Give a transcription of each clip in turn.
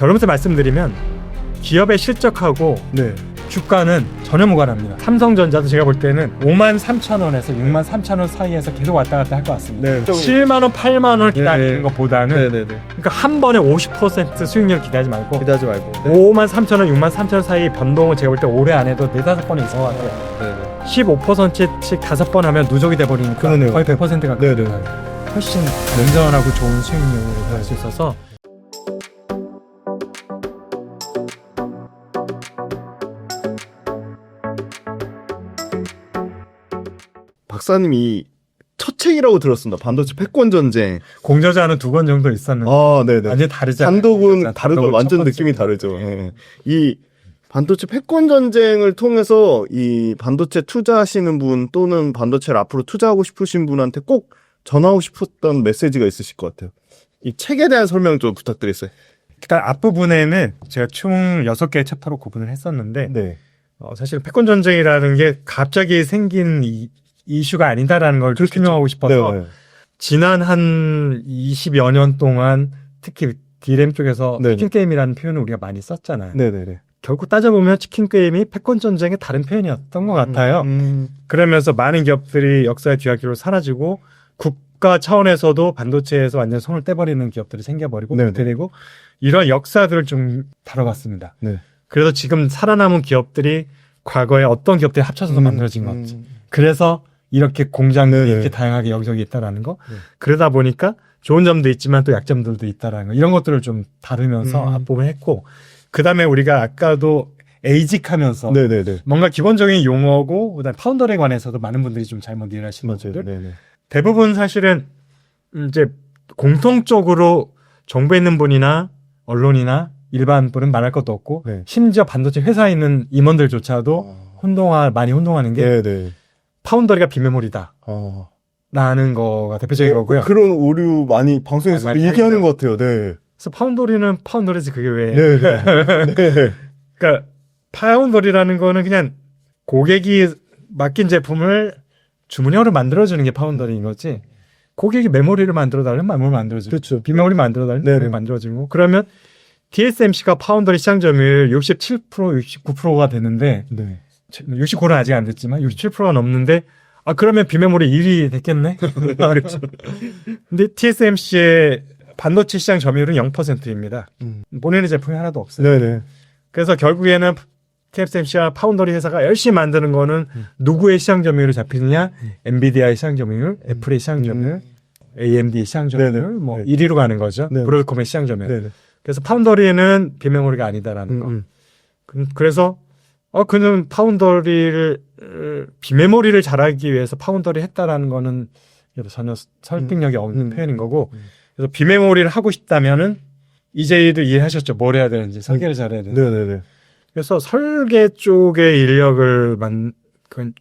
결론부터 말씀드리면 기업의 실적하고 네. 주가는 전혀 무관합니다. 삼성전자도 제가 볼 때는 53,000원에서 63,000원 사이에서 계속 왔다 갔다 할 것 같습니다. 네. 7만원, 8만원을 기다리는 네. 것보다는 네네네. 그러니까 한 번에 50% 수익률 기대하지 말고 기대하지 말고. 53,000원, 63,000원 사이 변동은 제가 볼 때 올해 안에도 4-5번은 있을 것 같아요. 네네. 15%씩 5번 하면 누적이 돼버리니까 그러네요. 거의 100%가 네네. 훨씬 안전하고 좋은 수익률을 할 수 있어서 박사님이 첫 책이라고 들었습니다. 반도체 패권 전쟁. 공저자는 2권 정도 있었는데 아, 네네. 완전히 다르잖아요. 단독은 다르죠. 단독은 완전 첫 번째. 느낌이 다르죠. 예. 이 반도체 패권 전쟁을 통해서 이 반도체 투자하시는 분 또는 반도체를 앞으로 투자하고 싶으신 분한테 꼭 전하고 싶었던 메시지가 있으실 것 같아요. 이 책에 대한 설명 좀 부탁드리겠어요. 일단 앞부분에는 제가 총 6개의 챕터로 구분을 했었는데 네. 사실 패권 전쟁이라는 게 갑자기 생긴 이슈가 아니다라는 걸 설명하고 싶어서 네. 지난 한 20여 년 동안 특히 D램 쪽에서 네네. 치킨 게임이라는 표현을 우리가 많이 썼잖아요. 네네네. 결국 따져보면 치킨 게임이 패권 전쟁의 다른 표현이었던 것 같아요. 그러면서 많은 기업들이 역사의 뒤안길로 사라지고 국가 차원에서도 반도체에서 완전 손을 떼버리는 기업들이 생겨버리고 네네. 그렇게 되고 이런 역사들을 좀 다뤄봤습니다. 네. 그래서 지금 살아남은 기업들이 과거에 어떤 기업들이 합쳐서 만들어진 건지 그래서 이렇게 공장들이 네네. 이렇게 다양하게 여기저기 있다라는 거 네. 그러다 보니까 좋은 점도 있지만 또 약점들도 있다라는 거 이런 것들을 좀 다루면서 앞부분 했고 그 다음에 우리가 아까도 에이직하면서 네네네. 뭔가 기본적인 용어고 그다음 파운더에 관해서도 많은 분들이 좀 잘못 이해하시는 맞아요. 분들 네네. 대부분 사실은 이제 공통적으로 정부에 있는 분이나 언론이나 일반 분은 말할 것도 없고 네. 심지어 반도체 회사에 있는 임원들조차도 많이 혼동하는 게 네네. 파운더리가 비메모리다 아. 라는 거가 대표적인 거고요. 그런 오류 많이 방송에서 많이 얘기하는 하죠. 것 같아요. 네. 그래서 파운더리는 파운더리지 그게 왜 네. 네. 그러니까 파운더리라는 거는 그냥 고객이 맡긴 제품을 주문형으로 만들어주는 게 파운더리인 거지. 고객이 메모리를 만들어달라면 메모리 만들어주고 그렇죠. 비메모리 만들어달라면 네네. 메모리 만들어주는 거. 그러면 TSMC가 파운더리 시장 점유율 67%, 69%가 되는데 네. 69는 아직 안 됐지만 67%가 넘는데 그러면 비메모리 1위 됐겠네? 그렇죠. 근데 TSMC의 반도체 시장 점유율은 0%입니다. 본인의 제품이 하나도 없어요. 네네. 그래서 결국에는 TSMC와 파운더리 회사가 열심히 만드는 거는 누구의 시장 점유율을 잡히느냐? 엔비디아의 시장 점유율, 애플의 시장 점유율, AMD의 시장 점유율, 네네. 뭐 네. 1위로 가는 거죠. 네네. 브로드콤의 시장 점유율. 네네. 그래서 파운더리는 비메모리가 아니다라는 거. 그래서 그는 파운더리를 비메모리를 잘하기 위해서 파운더리 했다라는 거는 전혀 설득력이 없는 표현인 거고. 그래서 비메모리를 하고 싶다면은 이제도 이해하셨죠? 뭘 해야 되는지 설계를 잘해야 되는지. 네네네. 그래서 설계 쪽의 인력을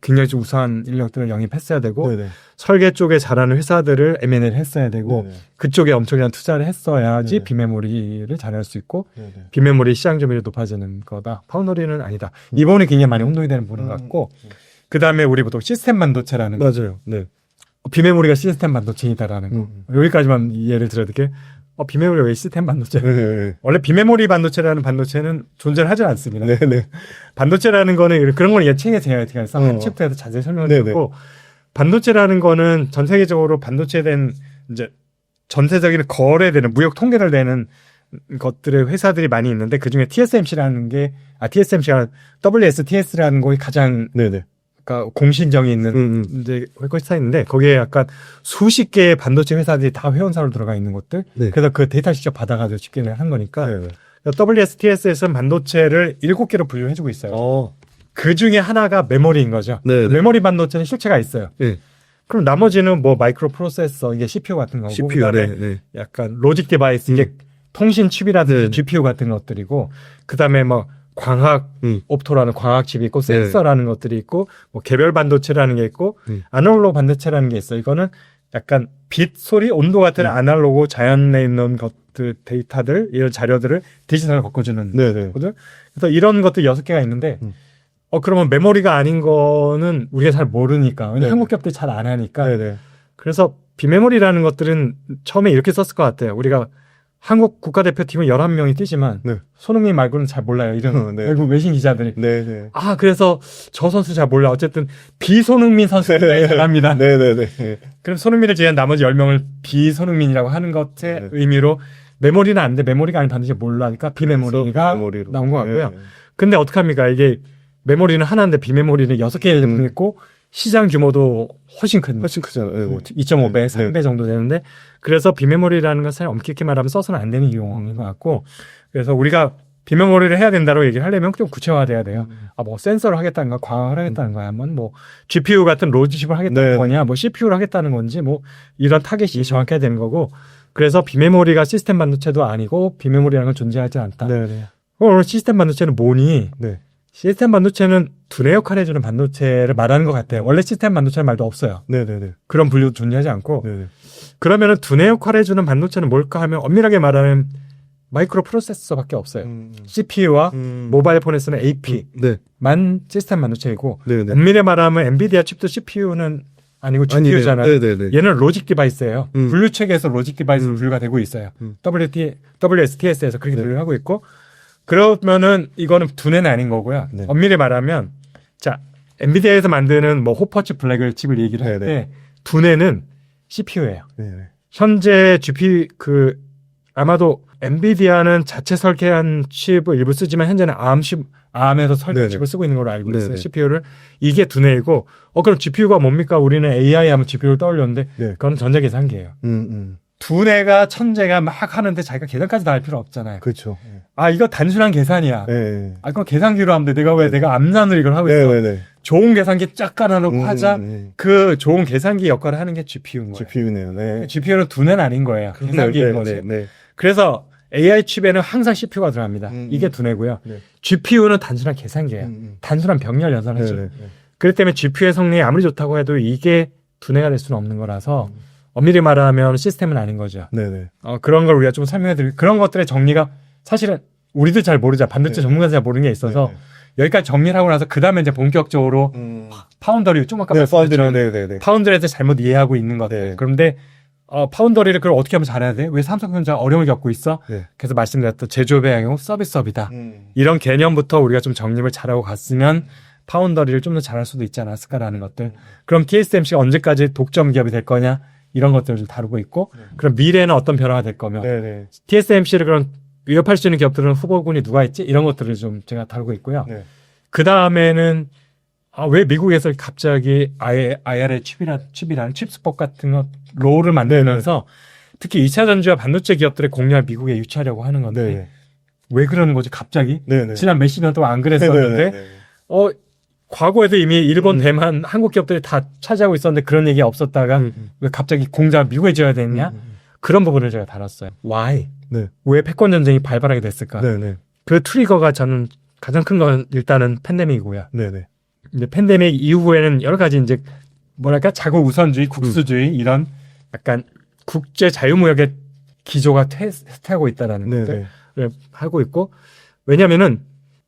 굉장히 좀 우수한 인력들을 영입했어야 되고 네네. 설계 쪽에 잘하는 회사들을 M&A를 했어야 되고 네네. 그쪽에 엄청난 투자를 했어야지 네네. 비메모리를 잘할 수 있고 네네. 비메모리 시장 점유율이 높아지는 거다. 파운더리는 아니다. 이 부분이 굉장히 많이 혼동이 되는 부분 같고 그 다음에 우리 보통 시스템 반도체라는 거. 맞아요. 네. 비메모리가 시스템 반도체이다라는 거. 여기까지만 이해를 드려야 될게 비메모리가 왜 시스템 반도체? 네네. 원래 비메모리 반도체라는 반도체는 존재를 하지 않습니다. 네네. 반도체라는 거는 그런 걸 책에 제가 한 챕터에서 자세히 설명을 드렸고 반도체라는 거는 전 세계적으로 반도체에 대한 이제 전세적인 거래되는 무역 통계를 내는 것들의 회사들이 많이 있는데 그 중에 TSMC라는 게 TSMC가 WSTS라는 곳이 가장 네네. 그러니까 공신정이 있는 이제 회사인데 거기에 약간 수십 개의 반도체 회사들이 다 회원사로 들어가 있는 것들. 네. 그래서 그 데이터를 직접 받아가지고 집계를 한 거니까 네네. WSTS에서는 반도체를 7개로 분류해주고 있어요. 그 중에 하나가 메모리인 거죠. 네네. 메모리 반도체는 실체가 있어요. 네. 그럼 나머지는 뭐 마이크로 프로세서 이게 CPU 같은 거고 CPU 그다음에 네. 약간 로직 디바이스 이게 통신 칩이라든지 네. GPU 같은 것들이고 그다음에 뭐 광학 옵토라는 광학 칩이 있고 네. 센서라는 것들이 있고 뭐 개별 반도체라는 게 있고 아날로그 반도체라는 게 있어요. 이거는 약간 빛, 소리, 온도 같은 아날로그 자연에 있는 것들 데이터들 이런 자료들을 디지털로 바꿔주는 네네. 거거든. 그래서 이런 것들 6개가 있는데 그러면 메모리가 아닌 거는 우리가 잘 모르니까 왜냐면 네네. 한국 기업들이 잘 안 하니까 네네. 그래서 비메모리라는 것들은 처음에 이렇게 썼을 것 같아요. 우리가 한국 국가대표팀은 11명이 뛰지만 네. 손흥민 말고는 잘 몰라요. 이런 네. 외국 외신 기자들이. 네네. 아, 그래서 저 선수 잘 몰라. 어쨌든 비손흥민 선수가 잘합니다. 네네네. 그럼 손흥민을 제외한 나머지 10명을 비손흥민이라고 하는 것의 네. 의미로 메모리는 안 돼. 메모리가 아니면 반드시 몰라니까 비메모리가 메모리로. 나온 것 같고요. 네. 근데 어떡합니까? 이게 메모리는 하나인데 비메모리는 6개를 있고 시장 규모도 훨씬 큰 훨씬 크잖아요. 네. 2.5배, 네. 3배 정도 되는데 그래서 비메모리라는 것을 엄격히 말하면 써서는 안 되는 용어인 것 같고 그래서 우리가 비메모리를 해야 된다고 얘기를 하려면 좀 구체화돼야 돼요. 아, 뭐 센서를 하겠다는 거야, 광학을 하겠다는 거야, 뭐 GPU 같은 로직을 하겠다는 네. 거냐, 뭐 CPU를 하겠다는 건지 뭐 이런 타겟이 정확해야 되는 거고 그래서 비메모리가 시스템 반도체도 아니고 비메모리라는 건 존재하지 않다. 네네. 오늘 시스템 반도체는 뭐니? 네. 시스템 반도체는 두뇌 역할을 해주는 반도체를 말하는 것 같아요. 원래 시스템 반도체는 말도 없어요. 네네네. 그런 분류도 존재하지 않고 네네. 그러면은 두뇌 역할을 해주는 반도체는 뭘까 하면 엄밀하게 말하면 마이크로 프로세서밖에 없어요. CPU와 모바일 폰에 쓰는 AP만 네. 시스템 반도체이고 네네. 엄밀히 말하면 엔비디아 칩도 CPU는 아니고 GPU잖아요. 네네네. 얘는 로직 디바이스예요. 음. 분류 체계에서 로직 디바이스로 분류가 되고 있어요. WSTS에서 그렇게 네. 분류를 하고 있고 그러면은 이거는 두뇌는 아닌 거고요. 네. 엄밀히 말하면 자 엔비디아에서 만드는 뭐 호퍼칩 블랙을 칩을 얘기를 할 네네. 때 두뇌는 CPU예요. 네네. 현재 GPU 아마도 엔비디아는 자체 설계한 칩을 일부 쓰지만 현재는 ARM에서 설계 네네. 칩을 쓰고 있는 걸로 알고 있어요. 네네. CPU를 이게 두뇌이고 그럼 GPU가 뭡니까? 우리는 AI 하면 GPU를 떠올렸는데 네. 그건 전자계산기예요. 두뇌가 천재가 막 하는데 자기가 계산까지 다 할 필요 없잖아요. 그렇죠. 아 이거 단순한 계산이야. 네. 아 그럼 계산기로 하면 돼. 내가 왜 내가 암산으로 이걸 하고 있어? 네네네. 좋은 계산기 쫙 깔아놓고 하자. 네. 그 좋은 계산기 역할을 하는 게 GPU인 거예요. GPU네요. 네. GPU는 두뇌는 아닌 거예요. 계산기인 거지. 네. 그래서 AI 칩에는 항상 CPU가 들어갑니다. 이게 두뇌고요. 네. GPU는 단순한 계산기예요. 단순한 병렬 연산하죠. 네네. 그렇기 때문에 GPU의 성능이 아무리 좋다고 해도 이게 두뇌가 될 수는 없는 거라서 엄밀히 말하면 시스템은 아닌 거죠. 네네. 그런 걸 우리가 좀 설명해드릴 그런 것들의 정리가 사실은 우리도 잘 모르자 반도체 네. 전문가도 잘 모르는 게 있어서 여기까지 정리를 하고 나서 그 다음에 이제 본격적으로 파운더리 좀 아까 네, 말씀드렸죠. 네네네. 파운더리에서 잘못 이해하고 있는 것들. 네. 그런데 파운더리를 그걸 어떻게 하면 잘해야 돼? 왜 삼성전자 어려움을 겪고 있어? 네. 그래서 말씀드렸던 제조업의 아니고 서비스업이다. 이런 개념부터 우리가 좀 정립을 잘하고 갔으면 파운더리를 좀 더 잘할 수도 있지 않았을까라는 것들. 그럼 TSMC가 언제까지 독점 기업이 될 거냐? 이런 것들을 좀 다루고 있고 그럼 미래에는 어떤 변화가 될 거며 네네. TSMC를 그런 위협할 수 있는 기업들은 후보군이 누가 있지? 이런 것들을 좀 제가 다루고 있고요. 네. 그 다음에는 왜 미국에서 갑자기 IRA 칩이라는 칩스법 같은 것 롤을 만들면서 특히 2차 전지와 반도체 기업들의 공략을 미국에 유치하려고 하는 건데 네네. 왜 그러는 거지 갑자기? 네네. 지난 몇십 년 동안 안 그랬었는데 네네. 과거에도 이미 일본, 대만, 한국 기업들이 다 차지하고 있었는데 그런 얘기가 없었다가 왜 갑자기 공장 미국에 지어야 되느냐? 그런 부분을 제가 다뤘어요. Why? 네. 왜 패권 전쟁이 발발하게 됐을까? 네네. 그 트리거가 저는 가장 큰 건 일단은 팬데믹이고요. 네네. 근데 팬데믹 이후에는 여러 가지 이제 뭐랄까 자국 우선주의, 국수주의 이런 약간 국제 자유무역의 기조가 퇴퇴하고 있다라는 네네. 것들을 하고 있고 왜냐면은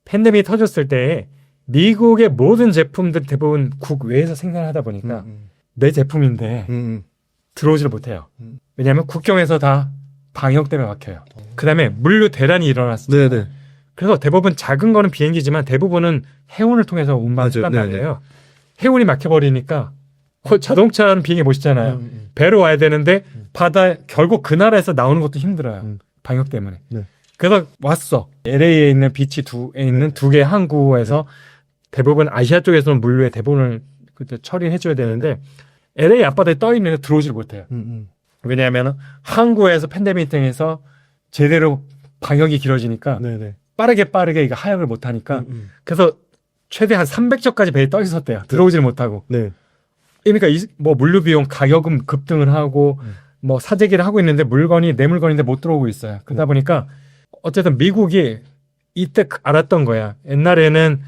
팬데믹이 터졌을 때 미국의 모든 제품들 대부분 국외에서 생산하다 보니까 내 제품인데 들어오지를 못해요. 왜냐하면 국경에서 다 방역 때문에 막혀요. 그다음에 물류 대란이 일어났어요. 네네. 그래서 대부분 작은 거는 비행기지만 대부분은 해운을 통해서 운반한단 맞아요. 말이에요. 해운이 막혀버리니까 자동차는 비행기 멋있잖아요. 배로 와야 되는데 바다 결국 그 나라에서 나오는 것도 힘들어요. 방역 때문에. 네. 그래서 왔어. LA에 있는 비치 두에 있는 두 개 항구에서 대부분 아시아 쪽에서는 물류의 대부분을 그때 처리해줘야 되는데 LA 앞바다에 떠 있는 데 들어오지를 못해요. 왜냐하면 항구에서 팬데믹 등에서 제대로 방역이 길어지니까 네네. 빠르게 이거 하역을 못하니까 그래서 최대 한 300척까지 배에 떠 있었대요. 들어오지를 못하고. 네. 그러니까 뭐 물류 비용 가격은 급등을 하고 뭐 사재기를 하고 있는데 내 물건인데 못 들어오고 있어요. 그러다 보니까 어쨌든 미국이 이때 알았던 거야. 옛날에는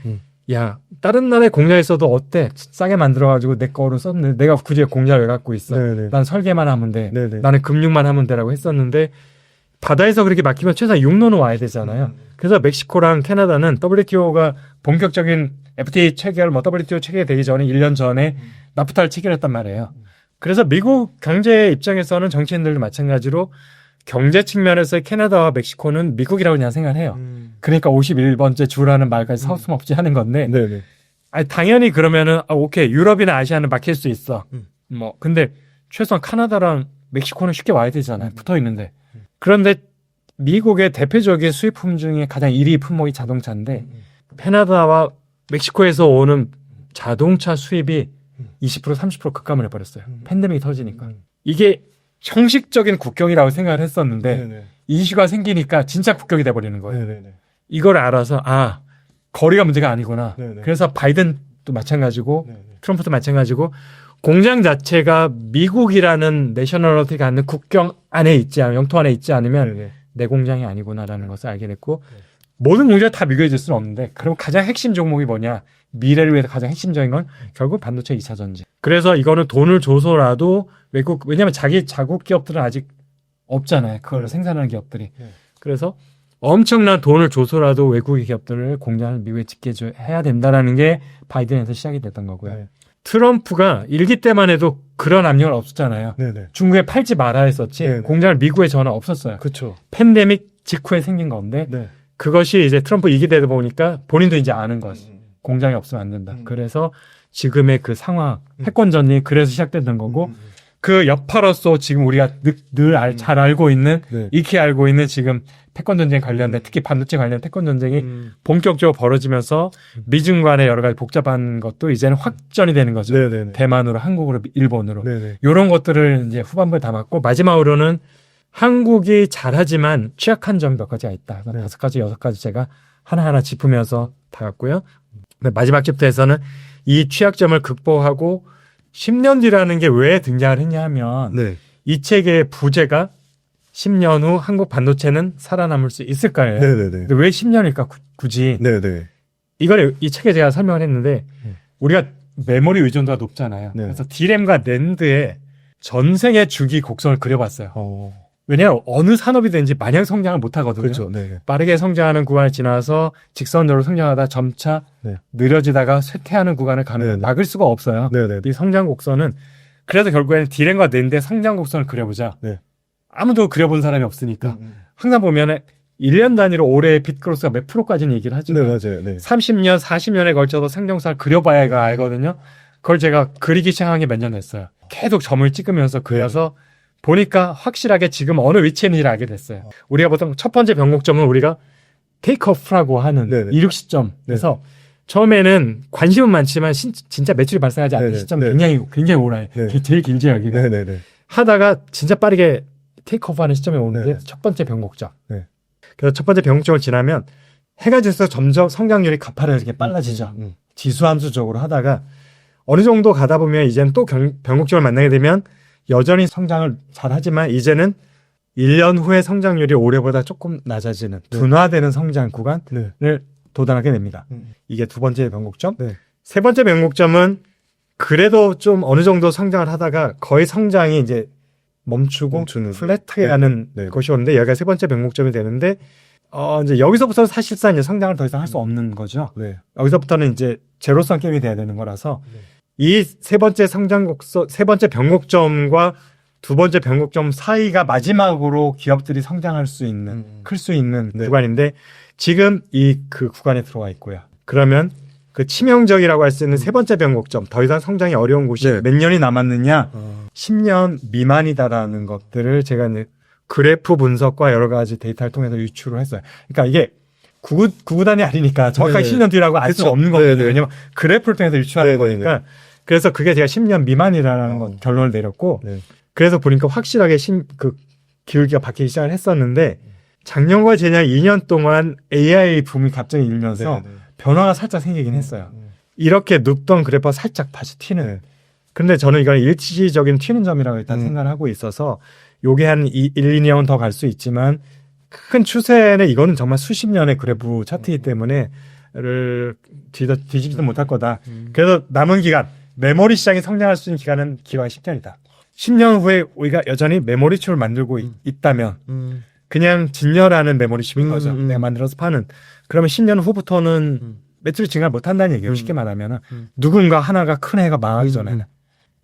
야 다른 나라에 공장했어도 어때? 싸게 만들어가지고 내 거로 썼는데 내가 굳이 공장을 왜 갖고 있어? 네네. 난 설계만 하면 돼. 네네. 나는 금융만 하면 돼라고 했었는데 바다에서 그렇게 막히면 최소한 육로는 와야 되잖아요. 그래서 멕시코랑 캐나다는 WTO가 본격적인 FTA 체결, WTO 체결되기 전에 1년 전에 나프타를 체결했단 말이에요. 그래서 미국 경제 입장에서는 정치인들도 마찬가지로 경제 측면에서 캐나다와 멕시코는 미국이라고 그냥 생각해요. 그러니까 51번째 주라는 말까지 서슴없이 하는 건데 네네. 아니, 당연히 그러면은 오케이 유럽이나 아시아는 막힐 수 있어. 뭐 근데 최소한 캐나다랑 멕시코는 쉽게 와야 되잖아요. 붙어 있는데. 그런데 미국의 대표적인 수입품 중에 가장 1위 품목이 자동차인데 캐나다와 멕시코에서 오는 자동차 수입이 20% 30% 급감을 해버렸어요. 팬데믹이 터지니까. 이게 형식적인 국경이라고 생각을 했었는데 네네. 이슈가 생기니까 진짜 국경이 돼버리는 거예요. 네네네. 이걸 알아서 거리가 문제가 아니구나. 네네. 그래서 바이든도 마찬가지고 네네. 트럼프도 마찬가지고 공장 자체가 미국이라는 내셔널리티가 갖는 국경 안에 있지 않으면 영토 안에 있지 않으면 네네. 내 공장이 아니구나라는 것을 알게 됐고 모든 공장이 다 미국에 질 수는 없는데 그럼 가장 핵심 종목이 뭐냐 미래를 위해서 가장 핵심적인 건 결국 반도체 2차 전지. 그래서 이거는 돈을 줘서라도 왜냐하면 자국 기업들은 아직 없잖아요. 그걸 생산하는 기업들이. 그래서 엄청난 돈을 줘서라도 외국의 기업들을 공장을 미국에 짓게 해야 된다라는 게 바이든에서 시작이 됐던 거고요. 네. 트럼프가 일기 때만 해도 그런 압력은 없었잖아요. 네네. 중국에 팔지 말아 했었지 네네. 공장을 미국에 전혀 없었어요. 그렇죠. 팬데믹 직후에 생긴 건데 네. 그것이 이제 트럼프 2기 되다 보니까 본인도 이제 아는 것. 공장이 없으면 안 된다. 그래서 지금의 그 상황, 패권전이 그래서 시작됐던 거고 그 여파로서 지금 우리가 늘 잘 알고 있는 네. 익히 알고 있는 지금 패권전쟁에 관련된 특히 반도체 관련 패권전쟁이 본격적으로 벌어지면서 미중 간의 여러 가지 복잡한 것도 이제는 확전이 되는 거죠. 네네네. 대만으로, 한국으로, 일본으로. 네네. 이런 것들을 이제 후반부에 담았고 마지막으로는 한국이 잘하지만 취약한 점이 몇 가지가 있다. 5가지, 6가지 제가 하나하나 짚으면서 다갔고요. 마지막 챕터에서는 이 취약점을 극복하고 10년 뒤라는 게 왜 등장을 했냐 하면 네. 이 책의 부제가 10년 후 한국 반도체는 살아남을 수 있을까요? 네네네. 근데 왜 10년일까 굳이? 네네. 이걸 이 책에 제가 설명을 했는데 우리가 메모리 의존도가 높잖아요. 네. 그래서 D램과 낸드의 전생의 주기 곡선을 그려봤어요. 왜냐하면 어느 산업이든지 마냥 성장을 못하거든요. 그렇죠. 네. 빠르게 성장하는 구간을 지나서 직선적으로 성장하다 점차 네. 느려지다가 쇠퇴하는 구간을 가는 네네. 막을 수가 없어요. 네네. 이 성장 곡선은 그래서 결국에는 D램과 낸드의 성장 곡선을 그려보자. 네. 아무도 그려본 사람이 없으니까 항상 보면은 1년 단위로 올해의 빗그로스가 몇 프로까지는 얘기를 하죠. 네, 맞아요. 네. 30년, 40년에 걸쳐서 상정사를 그려봐야 알거든요. 그걸 제가 그리기 시작한 게 몇 년 됐어요. 계속 점을 찍으면서 그려서 보니까 확실하게 지금 어느 위치에 있는지를 알게 됐어요. 우리가 보통 첫 번째 변곡점은 우리가 테이크오프라고 하는 네네. 이륙 시점에서 처음에는 관심은 많지만 진짜 매출이 발생하지 않는 네네. 시점이 네. 굉장히 오라요. 네. 제일 길죠 여기가. 네네네. 하다가 진짜 빠르게 테이크오프하는 시점에 오는데 네네. 첫 번째 변곡점. 네. 그래서 첫 번째 변곡점을 지나면 해가 질수록 점점 성장률이 가파르게 빨라지죠. 지수함수적으로 하다가 어느 정도 가다 보면 이제는 또 변곡점을 만나게 되면 여전히 성장을 잘하지만 이제는 1년 후에 성장률이 올해보다 조금 낮아지는 둔화되는 성장 구간을 네. 도달하게 됩니다. 이게 두 번째 변곡점. 네. 세 번째 변곡점은 그래도 좀 어느 정도 성장을 하다가 거의 성장이 이제 멈추는 플랫하게 가는 네. 것이 오는데 여기가 세 번째 변곡점이 되는데 이제 여기서부터 사실상 이제 성장을 더 이상 할 수 없는 거죠. 네. 여기서부터는 이제 제로성 게임이 돼야 되는 거라서 이 세 번째 세 번째 변곡점과 두 번째 변곡점 사이가 마지막으로 기업들이 성장할 수 있는 클 수 있는 네. 구간인데 지금 이 그 구간에 들어와 있고요. 그러면 그 치명적이라고 할 수 있는 세 번째 변곡점 더 이상 성장이 어려운 곳이 네. 몇 년이 남았느냐 10년 미만이다라는 것들을 제가 이제 그래프 분석과 여러 가지 데이터를 통해서 유추를 했어요. 그러니까 이게 구구단이 아니니까 정확하게 네네. 10년 뒤라고 알 수가 그쵸. 없는 거거든요. 네네. 왜냐면 그래프를 통해서 유추하는 네네네. 거니까. 그래서 그게 제가 10년 미만이라는 건 결론을 내렸고 네. 그래서 보니까 확실하게 그 기울기가 바뀌기 시작을 했었는데 작년과 재작 2년 동안 AI 붐이 갑자기 일면서 네네. 변화가 살짝 생기긴 했어요. 이렇게 눕던 그래프가 살짝 다시 튀는. 근데 저는 이건 일시적인 튀는 점이라고 일단 생각을 하고 있어서 요게 한 1, 2년은 더 갈 수 있지만 큰 추세는 이거는 정말 수십 년의 그래프 차트이기 때문에 뒤집지도 못할 거다. 그래서 남은 기간 메모리 시장이 성장할 수 있는 기간은 기간이 10년이다. 10년 후에 우리가 여전히 메모리 칩을 만들고 있다면 그냥 진열하는 메모리 칩인 거죠. 내가 만들어서 파는. 그러면 10년 후부터는 매출이 증가를 못한다는 얘기예요. 쉽게 말하면 누군가 하나가 큰 해가 망하기 전에는.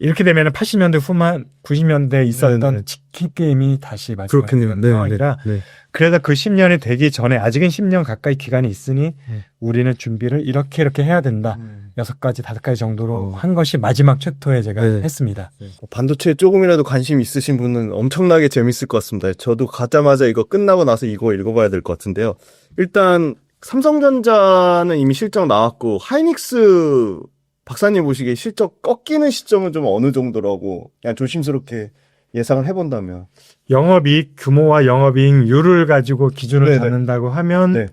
이렇게 되면은 80년대 후반 90년대에 있었던 네네. 치킨 게임이 다시 그렇군요. 말씀하신 상황이라 네. 그래서 그 10년이 되기 전에 아직은 10년 가까이 기간이 있으니 네. 우리는 준비를 이렇게 해야 된다. 6가지, 5가지 정도로 어. 한 것이 마지막 챕터에 제가 네. 했습니다. 반도체에 조금이라도 관심 있으신 분은 엄청나게 재밌을 것 같습니다. 저도 가자마자 이거 끝나고 나서 이거 읽어봐야 될 것 같은데요. 일단 삼성전자는 이미 실적 나왔고 하이닉스 박사님 보시기에 실적 꺾이는 시점은 좀 어느 정도라고 그냥 조심스럽게 예상을 해본다면. 영업이익 규모와 영업이익률을 가지고 기준을 네네. 잡는다고 하면 네.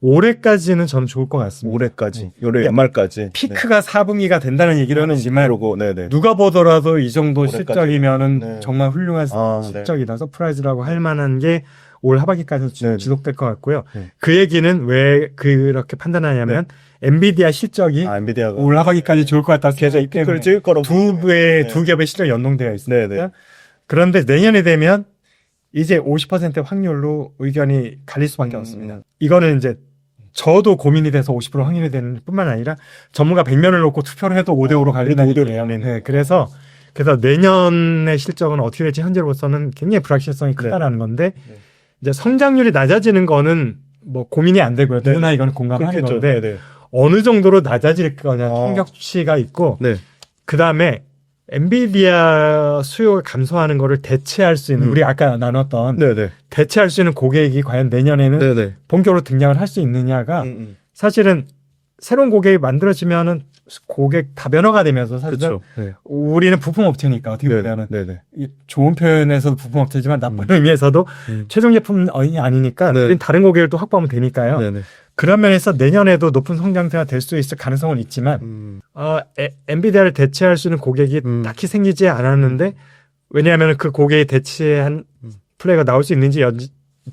올해까지는 저는 좋을 것 같습니다. 올해까지, 올해 연말까지. 피크가 4분기가 된다는 얘기를 하지만 그러고, 네네. 누가 보더라도 이 정도 올해까지. 실적이면은 네. 정말 훌륭한 네. 실적이다. 서프라이즈라고 할 만한 게 올 하반기까지 네네. 지속될 것 같고요. 네. 그 얘기는 왜 그렇게 판단하냐면 엔비디아 실적이 엔비디아가 올 하반기까지 좋을 것 같다. 계속 피크를 찍을 거라고. 두 기업의 실적 연동되어 있습니다. 네네. 그런데 내년에 되면 이제 50% 확률로 의견이 갈릴 수밖에 없습니다. 이거는 이제 저도 고민이 돼서 50% 확률이 되는 뿐만 아니라 전문가 100명을 놓고 투표를 해도 5대5로 갈린다는 얘기예요. 네, 그래서 내년의 실적은 어떻게 될지 현재로서는 굉장히 불확실성이 크다라는 건데 이제 성장률이 낮아지는 거는 뭐 고민이 안 되고요. 누구나 이거는 공감하는 그렇겠죠. 건데 네네. 어느 정도로 낮아질 거냐 충격치가 있고 네. 그다음에 엔비디아 수요가 감소하는 거를 대체할 수 있는 우리 아까 나눴던 네네. 대체할 수 있는 고객이 과연 내년에는 네네. 본격으로 등장을 할 수 있느냐가 사실은 새로운 고객이 만들어지면은 고객 다변화가 되면서 사실 그렇죠. 네. 우리는 부품 업체니까 어떻게 보면은 네네. 이 좋은 표현에서도 부품 업체지만 나쁜 의미에서도 최종 제품이 아니니까 네. 우리는 다른 고객을 또 확보하면 되니까요. 네네. 그런 면에서 내년에도 높은 성장세가 될 수 있을 가능성은 있지만 엔비디아를 대체할 수 있는 고객이 딱히 생기지 않았는데 왜냐하면 그 고객이 대체한 플레이가 나올 수 있는지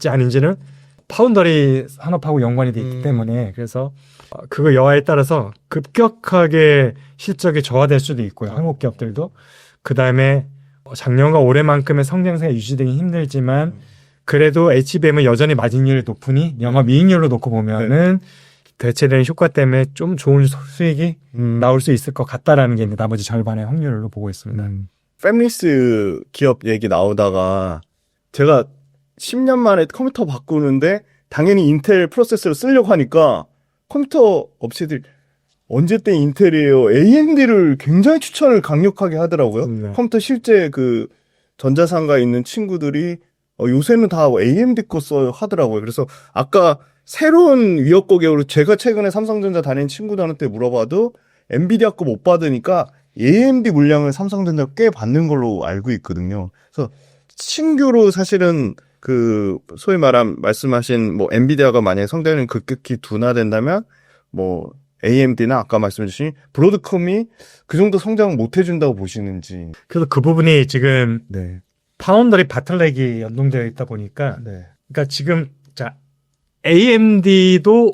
아닌지는 파운더리 산업하고 연관이 돼 있기 때문에 그래서 그거 여하에 따라서 급격하게 실적이 저하될 수도 있고요. 한국 기업들도. 그다음에 작년과 올해만큼의 성장세가 유지되기 힘들지만 그래도 HBM은 여전히 마진율이 높으니 영업이익률로 놓고 보면은 대체되는 효과 때문에 좀 좋은 수익이 나올 수 있을 것 같다라는 게 이제 나머지 절반의 확률로 보고 있습니다. 팹리스 기업 얘기 나오다가 제가 10년 만에 컴퓨터 바꾸는데 당연히 인텔 프로세서를 쓰려고 하니까 컴퓨터 업체들이 언제 때 인텔이에요. AMD를 굉장히 추천을 강력하게 하더라고요. 네. 컴퓨터 실제 그 전자상가에 있는 친구들이 요새는 다 AMD 거 써요 하더라고요. 그래서 아까 새로운 위협 고객으로 제가 최근에 삼성전자 다니는 친구들한테 물어봐도 엔비디아 거 못 받으니까 AMD 물량을 삼성전자가 꽤 받는 걸로 알고 있거든요. 그래서 신규로 사실은 그 소위 말씀하신 뭐 엔비디아가 만약에 성장률이 급격히 둔화된다면 뭐 AMD나 아까 말씀 주신 브로드컴이 그 정도 성장을 못 해준다고 보시는지. 그래서 그 부분이 지금 네. 파운더리 바틀렉이 연동되어 있다 보니까 네. 그러니까 지금 자 AMD도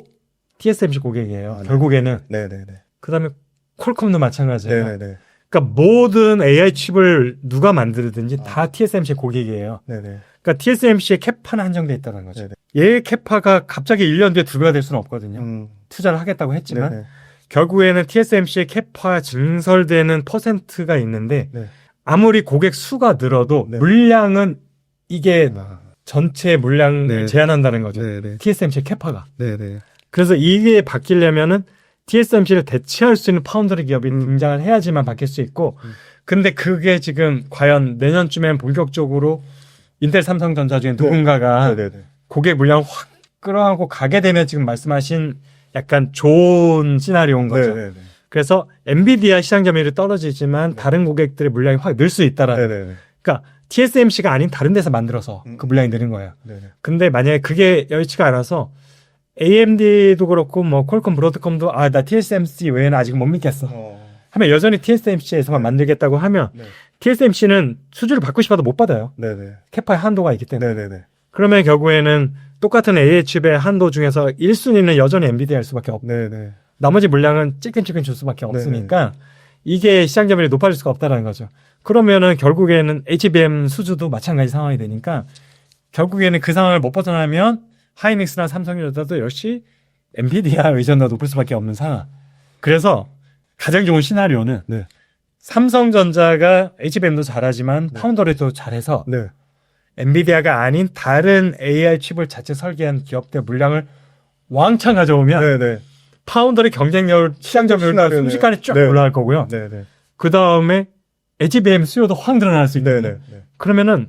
TSMC 고객이에요. 네. 결국에는 네네네. 그다음에 퀄컴도 마찬가지예요. 네네네. 그러니까 모든 AI 칩을 누가 만들든지 다 TSMC 고객이에요. 네네. 그러니까 TSMC의 캐파는 한정돼 있다는 거죠. 네네. 얘 캐파가 갑자기 1년 뒤에 2배가 될 수는 없거든요. 투자를 하겠다고 했지만 네네. 결국에는 TSMC의 캐파 증설되는 퍼센트가 있는데 네. 아무리 고객 수가 늘어도 네. 물량은 이게 전체 물량을 네. 제한한다는 거죠. 네네. TSMC의 캐파가. 네네. 그래서 이게 바뀌려면은 TSMC를 대체할 수 있는 파운더리 기업이 등장을 해야지만 바뀔 수 있고 근데 그게 지금 과연 내년쯤엔 본격적으로 인텔 삼성전자 중에 누군가가 네네네. 고객 물량을 확 끌어안고 가게 되면 지금 말씀하신 약간 좋은 시나리오인 거죠. 네네네. 그래서 엔비디아 시장 점유율이 떨어지지만 다른 고객들의 물량이 확 늘 수 있다라는. 네네네. 그러니까 TSMC가 아닌 다른 데서 만들어서 그 물량이 느는 거예요. 네네. 근데 만약에 그게 여의치가 않아서 AMD도 그렇고 뭐 퀄컴 브로드컴도 나 TSMC 외에는 아직 못 믿겠어. 하면 여전히 TSMC에서만 만들겠다고 하면 네. TSMC는 수주를 받고 싶어도 못 받아요. 네네. 캐파의 한도가 있기 때문에. 네네네. 그러면 결국에는 똑같은 AI 칩의 한도 중에서 1순위는 여전히 엔비디아일 수밖에 없고 네네. 나머지 물량은 찔끔찔끔 줄 수밖에 없으니까 이게 시장 점유율이 높아질 수가 없다는 거죠. 그러면은 결국에는 HBM 수주도 마찬가지 상황이 되니까 결국에는 그 상황을 못 벗어나면 하이닉스나 삼성전자도 역시 엔비디아 의존도가 높을 수밖에 없는 상황. 그래서 가장 좋은 시나리오는 네. 삼성전자가 HBM도 잘하지만 파운더리도 잘해서 네. 엔비디아가 아닌 다른 AI 칩을 자체 설계한 기업들 물량을 왕창 가져오면 네네. 파운더리 경쟁력을 시장 점유율도 시나리오네요. 순식간에 쫙 네. 올라갈 거고요. 네네. 그 다음에 HBM 수요도 확 늘어날 수 있는. 네네. 그러면은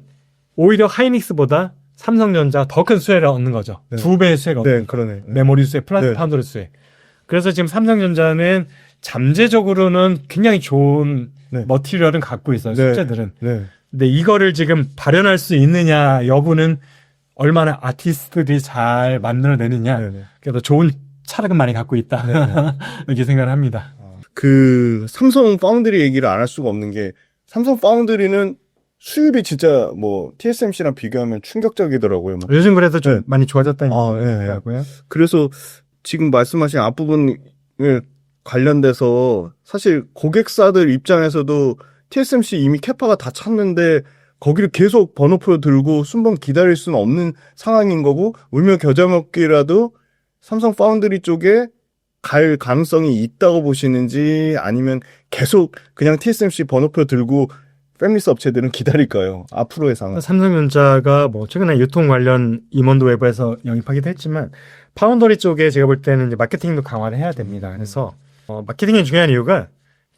오히려 하이닉스보다 삼성전자가 더 큰 수혜를 얻는 거죠. 네. 2배의 수혜가 얻는 네, 그러네. 메모리 수혜 플러스 네. 파운더리 수혜. 그래서 지금 삼성전자는 잠재적으로는 굉장히 좋은 네. 머티리얼은 갖고 있어요. 네. 숙제들은. 네. 근데 이거를 지금 발현할 수 있느냐 여부는 얼마나 아티스트들이 잘 만들어내느냐. 네네. 그래서 좋은 차력은 많이 갖고 있다. 이렇게 생각을 합니다. 그 삼성 파운드리 얘기를 안 할 수가 없는 게 삼성 파운드리는 수율이 진짜 뭐 TSMC랑 비교하면 충격적이더라고요. 뭐. 요즘 그래도 좀 네. 많이 좋아졌다는 예, 예. 거고요. 그래서 지금 말씀하신 앞부분을 관련돼서 사실 고객사들 입장에서도 TSMC 이미 캐파가 다 찼는데 거기를 계속 번호표 들고 순번 기다릴 수는 없는 상황인 거고 울며 겨자 먹기라도 삼성 파운드리 쪽에 갈 가능성이 있다고 보시는지 아니면 계속 그냥 TSMC 번호표 들고 패밀리스 업체들은 기다릴까요? 앞으로의 상황. 삼성전자가 뭐 최근에 유통 관련 임원도 외부에서 영입하기도 했지만 파운더리 쪽에 제가 볼 때는 이제 마케팅도 강화를 해야 됩니다. 그래서 마케팅이 중요한 이유가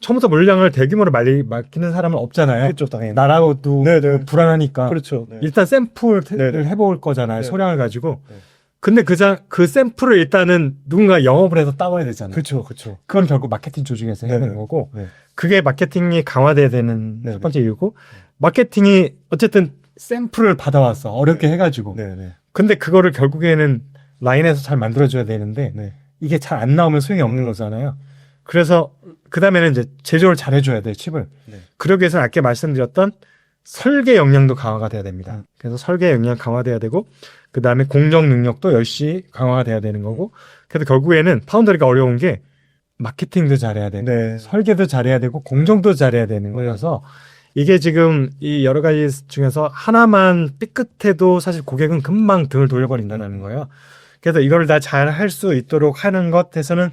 처음부터 물량을 대규모로 맡기는 사람은 없잖아요. 그렇죠, 당연히. 나라고도 네네. 불안하니까 그렇죠. 네. 일단 샘플을 네네. 해볼 거잖아요. 네. 소량을 가지고. 네. 근데 그 샘플을 일단은 누군가 영업을 해서 따와야 되잖아요. 그렇죠, 그렇죠. 그건 결국 마케팅 조직에서 해야 되는 네네. 거고 네. 그게 마케팅이 강화돼야 되는 네네. 첫 번째 이유고 마케팅이 어쨌든 샘플을 받아왔어. 어렵게 해가지고. 네네. 근데 그거를 결국에는 라인에서 잘 만들어줘야 되는데 네. 이게 잘 안 나오면 소용이 없는 거잖아요. 그래서 그 다음에는 이제 제조를 잘 해줘야 돼 칩을. 네. 그러기 위해서는 아까 말씀드렸던 설계 역량도 강화가 돼야 됩니다. 그래서 설계 역량 강화돼야 되고 그 다음에 공정 능력도 역시 강화가 돼야 되는 거고 그래서 결국에는 파운더리가 어려운 게 마케팅도 잘해야 되고 네. 설계도 잘해야 되고 공정도 잘해야 되는 거여서 이게 지금 이 여러 가지 중에서 하나만 삐끗해도 사실 고객은 금방 등을 돌려버린다는 거예요. 그래서 이걸 다 잘 할 수 있도록 하는 것에서는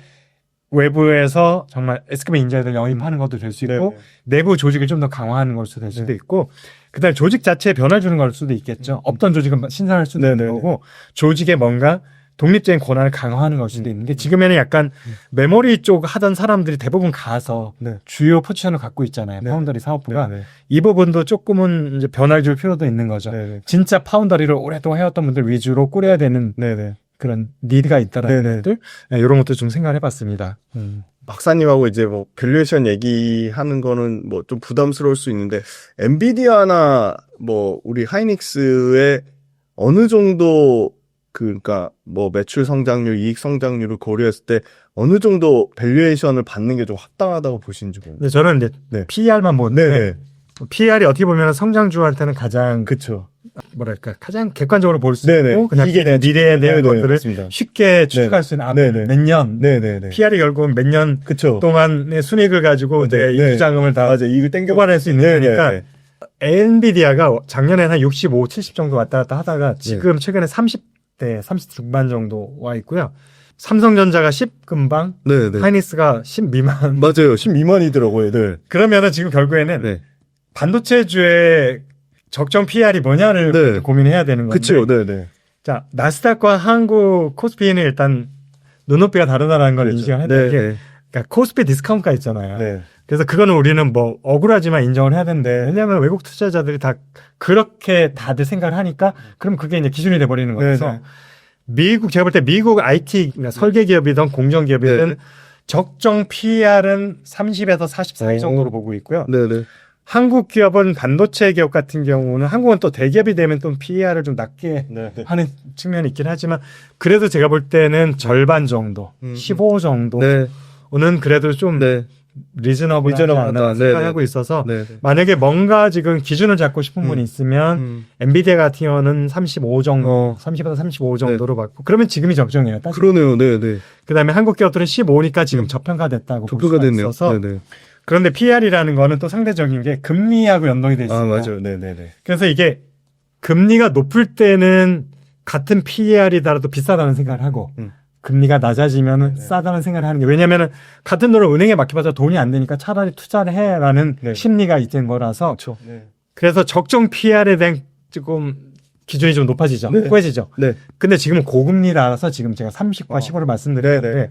외부에서 정말 S급의 인재들 영입하는 것도 될 수 있고 네. 내부 조직을 좀 더 강화하는 것도 될 수도 있고 그다음에 조직 자체에 변화를 주는 걸 수도 있겠죠. 없던 조직은 신설할 수도 네, 있는 네, 거고 조직에 뭔가 독립적인 권한을 강화하는 걸 수도 있는데 지금에는 약간 메모리 쪽 하던 사람들이 대부분 가서 네. 주요 포지션을 갖고 있잖아요. 네. 파운더리 사업부가. 네. 이 부분도 조금은 이제 변화를 줄 필요도 있는 거죠. 네. 진짜 파운더리를 오랫동안 해왔던 분들 위주로 꾸려야 되는 네네. 그런 니드가 있다라는 네네. 것들 네, 이런 것도 좀 생각을 해봤습니다. 박사님하고 이제 뭐 밸류에이션 얘기하는 거는 뭐 좀 부담스러울 수 있는데 엔비디아나 뭐 우리 하이닉스의 어느 정도 그러니까 뭐 매출 성장률, 이익 성장률을 고려했을 때 어느 정도 밸류에이션을 받는 게 좀 합당하다고 보시는지 모르겠네요. 근데 저는 이제 네. PER만 보는데 네네. PER이 어떻게 보면 성장주한테는 가장 그쵸. 뭐랄까 가장 객관적으로 볼 수 네네. 있고 그냥 이게 미래에 대한 네네. 것들을 맞습니다. 쉽게 추측할 수 있는 네네. 몇 년. 네네네. PER이 결국은 몇 년 그쵸. 동안의 순이익을 가지고 네, 내 네. 이자금을 다 맞아. 이걸 땡겨 뽑아낼 수 있는 네네. 거니까 엔비디아가 작년에 한 65, 70 정도 왔다 갔다 하다가 지금 최근에 30대, 30 중반 정도 와 있고요. 삼성전자가 10 금방, 네네. 하이닉스가 10 미만. 맞아요. 10 미만이더라고요. 네. 그러면은 지금 결국에는 네. 반도체주의 적정 PR이 뭐냐를 네. 고민해야 되는 건데. 그쵸. 네네. 자, 나스닥과 한국 코스피는 일단 눈높이가 다르다는 걸 그렇죠. 인식을 해야 네. 되는 게 그러니까 코스피 디스카운트가 있잖아요. 네. 그래서 그거는 우리는 뭐 억울하지만 인정을 해야 되는데 왜냐하면 외국 투자자들이 다 그렇게 다들 생각을 하니까 그럼 그게 이제 기준이 돼버리는 거여서 네네. 미국 제가 볼 때 미국 IT 그러니까 설계 기업이든 공정 기업이든 네. 적정 PR은 30에서 40 사이 정도로 보고 있고요. 네네. 한국 기업은 반도체 기업 같은 경우는 한국은 또 대기업이 되면 또 PR을 좀 낮게 네네. 하는 측면이 있긴 하지만 그래도 제가 볼 때는 절반 정도, 15 정도는 네. 그래도 좀 네. 리즈너블하지 리저너블하다. 않나 네네. 생각하고 있어서 네. 만약에 뭔가 지금 기준을 잡고 싶은 분이 있으면 엔비디아 같은 경우는 35 정도, 30에서 35 정도로 받고 그러면 지금이 적정이에요. 그러네요. 네네. 그다음에 한국 기업들은 15니까 지금 저평가됐다고 볼 도표가 수가 됐네요. 있어서 네네. 그런데 PR이라는 거는 또 상대적인 게 금리하고 연동이 돼 있습니다. 아, 맞아요. 네네네. 그래서 이게 금리가 높을 때는 같은 PR이더라도 비싸다는 생각을 하고 금리가 낮아지면 싸다는 생각을 하는 게 왜냐면은 같은 돈을 은행에 맡겨봐서 돈이 안 되니까 차라리 투자를 해라는 네. 심리가 있는 거라서 그렇죠. 네. 그래서 적정 PR에 대한 조금 기준이 좀 높아지죠. 네. 꼬여지죠. 네. 근데 지금은 고금리라서 지금 제가 30과 15를 말씀드렸는데 네, 네.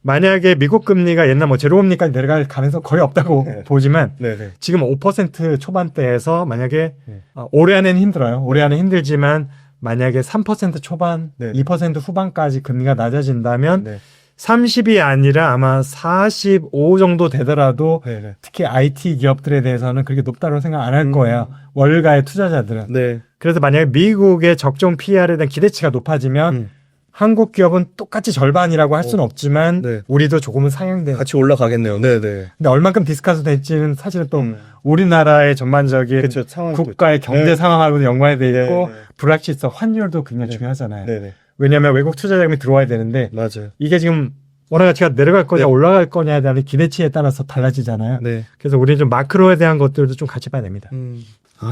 만약에 미국 금리가 옛날 뭐 제로금리까지 내려갈 가능성 거의 없다고 네. 보지만 네. 지금 5% 초반대에서 만약에 네. 올해 안에는 힘들어요. 올해 안에 힘들지만 만약에 3% 초반, 네. 2% 후반까지 금리가 낮아진다면 네. 30이 아니라 아마 45 정도 되더라도 네. 특히 IT 기업들에 대해서는 그렇게 높다고 생각 안 할 거예요. 월가의 투자자들은. 네. 그래서 만약에 미국의 적정 PR에 대한 기대치가 높아지면 한국 기업은 똑같이 절반이라고 할 수는 없지만 네. 우리도 조금은 상향돼요. 같이 올라가겠네요. 네. 근데 얼만큼 디스카운트 될지는 사실은 또 음. 우리나라의 전반적인 그렇죠. 상황이 국가의 경제 네. 상황하고도 연관이 돼 있고 네, 네. 불확실성, 환율도 굉장히 중요하잖아요. 네. 왜냐하면 외국 투자 자금이 들어와야 되는데 맞아요. 이게 지금 원화 가치가 내려갈 거냐 네. 올라갈 거냐에 대한 기대치에 따라서 달라지잖아요. 네. 그래서 우리는 좀 마크로에 대한 것들도 좀 같이 봐야 됩니다.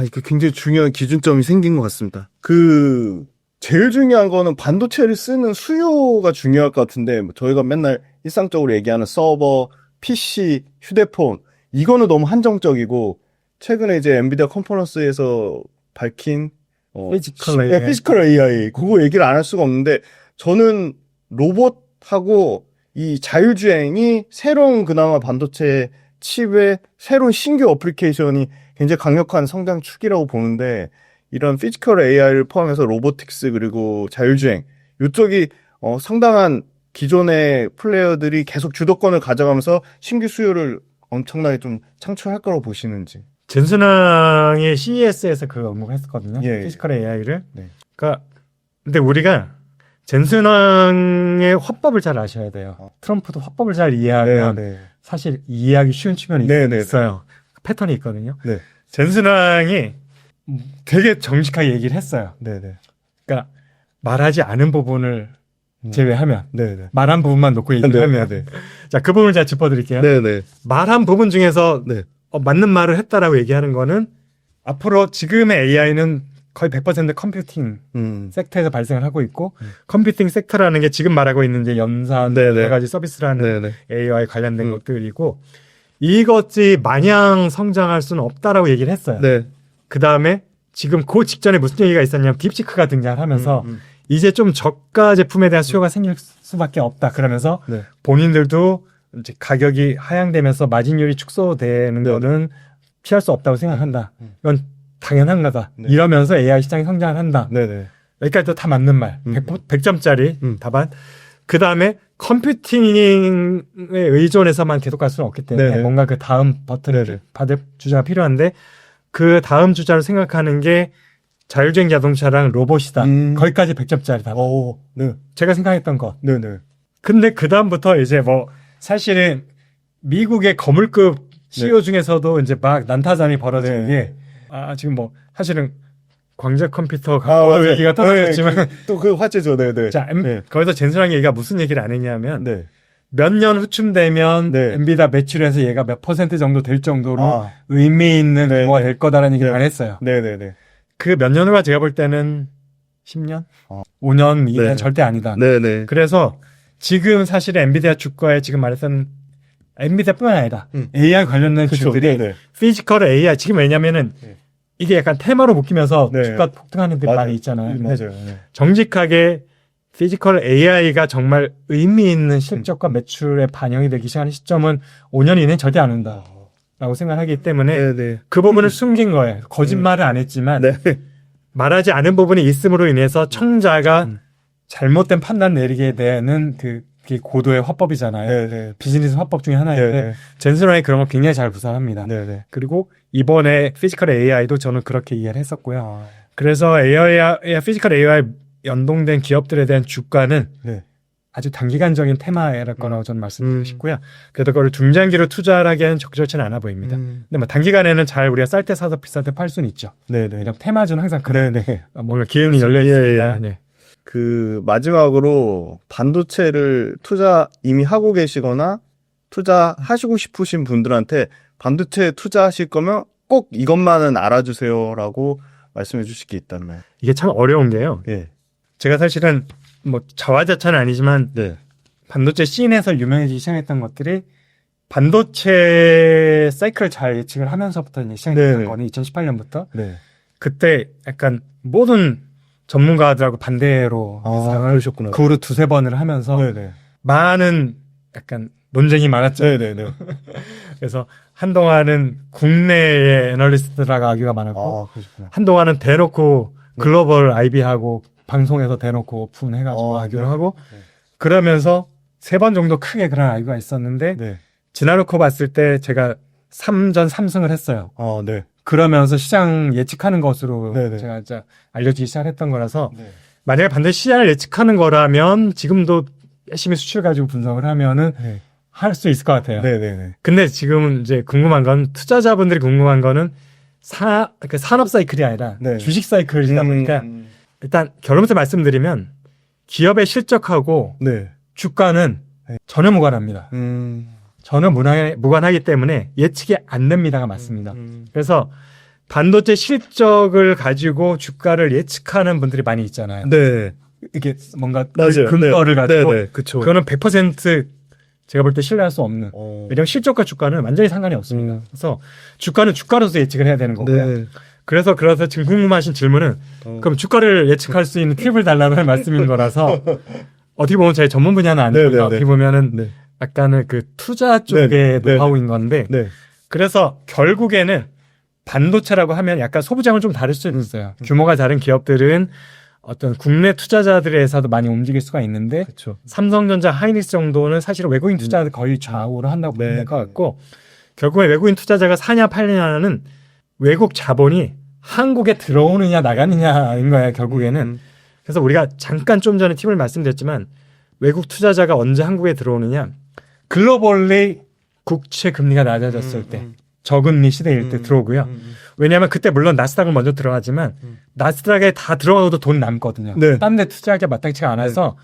이거 굉장히 중요한 기준점이 생긴 것 같습니다. 제일 중요한 거는 반도체를 쓰는 수요가 중요할 것 같은데, 저희가 맨날 일상적으로 얘기하는 서버, PC, 휴대폰, 이거는 너무 한정적이고, 최근에 이제 엔비디아 컨퍼런스에서 밝힌, 피지컬 AI. 피지컬 AI. 그거 얘기를 안 할 수가 없는데, 저는 로봇하고 이 자율주행이 새로운 그나마 반도체 칩의 새로운 신규 어플리케이션이 굉장히 강력한 성장 축이라고 보는데 이런 피지컬 AI를 포함해서 로보틱스 그리고 자율주행 이쪽이 상당한 기존의 플레이어들이 계속 주도권을 가져가면서 신규 수요를 엄청나게 좀 창출할 거라고 보시는지. 전순왕이 CES에서 그 언급을 했었거든요. 예. 피지컬 AI를. 네. 그러니까 근데 우리가 젠슨왕의 화법을 잘 아셔야 돼요. 트럼프도 화법을 잘 이해하면 사실 이해하기 쉬운 측면이 있어요. 패턴이 있거든요. 네. 젠슨왕이 되게 정직하게 얘기를 했어요. 그러니까 말하지 않은 부분을 제외하면 말한 부분만 놓고 얘기를 하면 자, 그 부분을 제가 짚어드릴게요. 말한 부분 중에서 맞는 말을 했다라고 얘기하는 거는 앞으로 지금의 AI는 거의 100% 컴퓨팅 섹터에서 발생을 하고 있고 컴퓨팅 섹터라는 게 지금 말하고 있는 이제 연산 여러 가지 서비스를 하는 AI 관련된 것들이고 이것이 마냥 성장할 수는 없다라고 얘기를 했어요. 그 다음에 지금 그 직전에 무슨 얘기가 있었냐면 딥시크가 등장하면서 이제 좀 저가 제품에 대한 수요가 생길 수밖에 없다. 그러면서 본인들도 이제 가격이 하향되면서 마진율이 축소되는 거는 피할 수 없다고 생각한다. 이건 당연한 거다. 이러면서 AI 시장이 성장을 한다. 여기까지도 다 맞는 말. 100점짜리 답안. 그 다음에 컴퓨팅에 의존해서만 계속 갈 수는 없기 때문에 뭔가 그 다음 버튼을 받을 주자가 필요한데 그 다음 주자를 생각하는 게 자율주행 자동차랑 로봇이다. 거기까지 100점짜리 답. 제가 생각했던 것. 근데 그 다음부터 이제 뭐 사실은 미국의 거물급 CEO 중에서도 이제 막 난타전이 벌어지는 게 지금 뭐 사실은 광자 컴퓨터 갖고 얘기가 터졌지만 또 그 화제죠. 자, 거기서 젠슨왕 얘기가 무슨 얘기를 안 했냐면 몇 년 후쯤 되면 엔비디아 매출에서 얘가 몇 % 정도 될 정도로 의미 있는 규모가 될 거다라는 얘기를 안 했어요. 그 몇 년 후가 제가 볼 때는 10년? 5년 이내는 절대 아니다. 그래서 지금 사실 엔비디아 주가에 지금 말했던 엔비디아뿐만 아니라 AI 관련된 주들이 피지컬 AI 지금 왜냐면은 이게 약간 테마로 묶이면서 주가 폭등하는 데 많이 있잖아요. 정직하게 피지컬 AI가 정말 의미 있는 실적과 매출에 반영이 되기 시작하는 시점은 5년 이내는 절대 안 온다라고 생각하기 때문에 그 부분을 숨긴 거예요. 거짓말을 안 했지만 말하지 않은 부분이 있음으로 인해서 청자가 잘못된 판단 내리게 되는 그게 고도의 화법이잖아요. 비즈니스 화법 중에 하나인데 젠슨왕이 그런 걸 굉장히 잘 구사합니다. 그리고 이번에 피지컬 AI도 저는 그렇게 이해를 했었고요. 그래서 피지컬 AI 연동된 기업들에 대한 주가는 아주 단기간적인 테마랄 거라고 저는 말씀드리고 싶고요. 그래도 그걸 중장기로 투자하기에는 적절치는 않아 보입니다. 근데 뭐 단기간에는 잘 우리가 쌀 때 사서 비쌀 때 팔 수는 있죠. 이런 테마주는 항상 뭔가 기운이 열려 있습니다. 그 마지막으로 반도체를 투자 이미 하고 계시거나 투자하시고 싶으신 분들한테 반도체 투자하실 거면 꼭 이것만은 알아주세요라고 말씀해 주실 게 있다면. 이게 참 어려운 게요. 제가 사실은 뭐 자화자찬은 아니지만 반도체 씬에서 유명해지기 시작했던 것들이 반도체 사이클을 잘 예측을 하면서부터 이제 시작했던 네네. 거는 2018년부터 네. 그때 약간 모든 전문가들하고 반대로 그러셨구나. 그 후로 두세 번을 하면서 네네. 많은 약간 논쟁이 많았죠. 네네네. 그래서 한동안은 국내의 애널리스트들하고 악유가 많았고 그러셨구나. 한동안은 대놓고 글로벌 IB하고 방송에서 대놓고 오픈해가지고 악유를 하고 네. 그러면서 세 번 정도 크게 그런 악유가 있었는데 네. 지나놓고 봤을 때 제가 3전 3승을 했어요. 네. 그러면서 시장 예측하는 것으로 네네. 제가 진짜 알려지기 시작했던 거라서 네. 만약에 반드시 시장을 예측하는 거라면 지금도 열심히 수출 가지고 분석을 하면은 네. 할 수 있을 것 같아요. 네네네. 근데 지금 이제 궁금한 건 투자자분들이 궁금한 거는 그 산업 사이클이 아니라 네. 주식 사이클이다 보니까 일단 결론부터 말씀드리면 기업의 실적하고 네. 주가는 네. 전혀 무관합니다. 음. 전혀 무관하기 때문에 예측이 안 됩니다가 맞습니다. 그래서 반도체 실적을 가지고 주가를 예측하는 분들이 많이 있잖아요. 네. 이게 뭔가 맞아요. 근거를 가지고 네네. 그쵸. 그거는 100% 제가 볼 때 신뢰할 수 없는. 왜냐하면 실적과 주가는 완전히 상관이 없습니다. 그래서 주가는 주가로서 예측을 해야 되는 거고요. 네. 그래서 지금 궁금하신 질문은 그럼 주가를 예측할 수 있는 팁을 달라는 말씀인 거라서 어떻게 보면 제 전문 분야는 아니고 네네네. 어떻게 보면은 네. 약간은 그 투자 쪽의 네. 노하우인 건데 네. 그래서 결국에는 반도체라고 하면 약간 소부장은 좀 다를 수 있어요. 규모가 다른 기업들은 어떤 국내 투자자들에서도 많이 움직일 수가 있는데 그쵸. 삼성전자, 하이닉스 정도는 사실은 외국인 투자자들 거의 좌우를 한다고 보면 네. 될 것 같고 결국에 외국인 투자자가 사냐 팔냐는 외국 자본이 한국에 들어오느냐 나가느냐인 거예요. 결국에는. 그래서 우리가 잠깐 좀 전에 팁을 말씀드렸지만 외국 투자자가 언제 한국에 들어오느냐 글로벌리 국채 금리가 낮아졌을 때 저금리 시대일 때 들어오고요. 왜냐하면 그때 물론 나스닥을 먼저 들어가지만 나스닥에 다 들어가도 돈 남거든요. 네. 딴 데 투자할 게 마땅치가 않아서